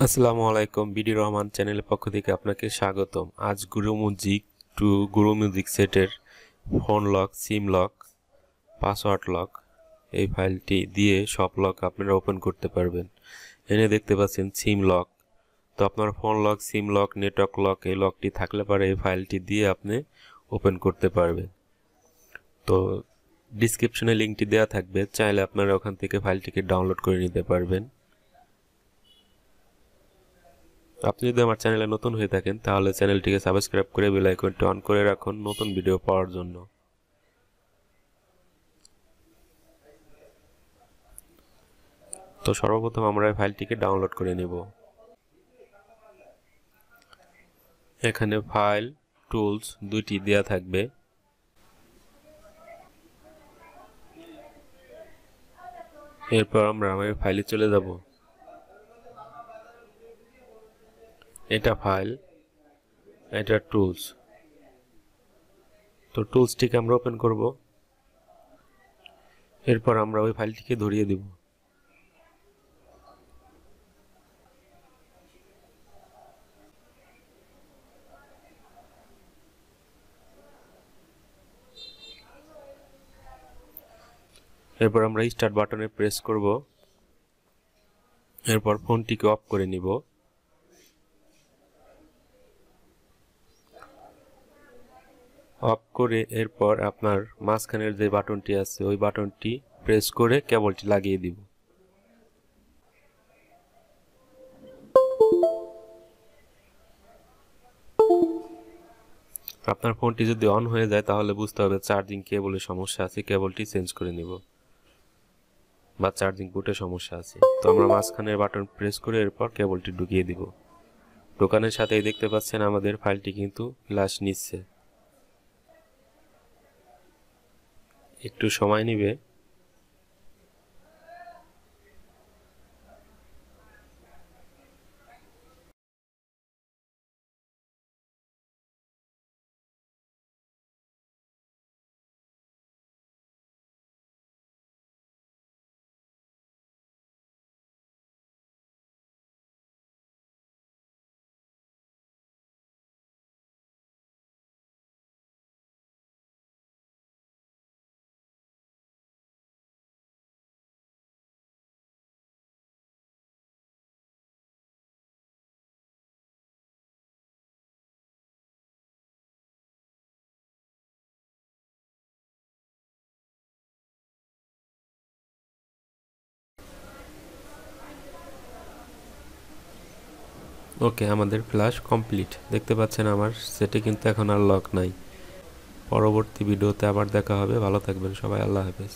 আসসালামু আলাইকুম, বিডি রহমান চ্যানেলের পক্ষ থেকে আপনাকে স্বাগতম। আজ গুরু মিউজিক সেটের ফোন লক, সিম লক, পাসওয়ার্ড লক এই ফাইলটি দিয়ে সব লক আপনারা ওপেন করতে পারবেন। এনে দেখতে পাচ্ছেন সিম লক। তো আপনার ফোন লক, সিম লক, নেটওয়ার্ক লক এই লকটি থাকলে পারে এই ফাইলটি দিয়ে আপনি ওপেন করতে পারবেন। তো ডিসক্রিপশনে লিঙ্কটি দেওয়া থাকবে, চাইলে আপনারা ওখান থেকে ফাইলটিকে ডাউনলোড করে নিতে পারবেন। আপনি যদি আমার চ্যানেলে নতুন হয়ে থাকেন তাহলে চ্যানেলটিকে সাবস্ক্রাইব করে বেল আইকনটি অন করে রাখুন নতুন ভিডিও পাওয়ার জন্য। তো সর্বপ্রথম আমরা এই ফাইলটিকে ডাউনলোড করে নেব। এখানে ফাইল, টুলস দুইটি দেয়া থাকবে। এরপর আমরা আমার ফাইলে চলে যাব। এটা ফাইল, এটা টুলস। তো টুলসটিকে আমরা ওপেন করব। এরপর আমরা ওই ফাইলটিকে ধরিয়ে দেব। এরপর আমরা স্টার্ট বাটনে প্রেস করব। এরপর ফোনটিকে অফ করে নিব। অফ করে এরপর আপনার মাঝখানের যে বাটনটি আছে ওই বাটনটি প্রেস করে কেবলটি লাগিয়ে দিব। আপনার ফোনটি যদি অন হয়ে যায় তাহলে বুঝতে হবে চার্জিং কেবলের সমস্যা আছে, কেবলটি চেঞ্জ করে নিব, বা চার্জিং পোর্টে সমস্যা আছে। তো আমরা মাঝখানের বাটন প্রেস করে এরপর কেবলটি ঢুকিয়ে দিব। ঢোকানোর সাথেই দেখতে পাচ্ছেন আমাদের ফাইলটি কিন্তু ফ্ল্যাশ নিচ্ছে। একটু সময় নেবে। ওকে, আমাদের ফ্ল্যাশ কমপ্লিট। দেখতে পাচ্ছেন আমার সেটে কিন্তু এখন আর লক নাই। পরবর্তী ভিডিওতে আবার দেখা হবে। ভালো থাকবেন সবাই, আল্লাহ হাফেজ।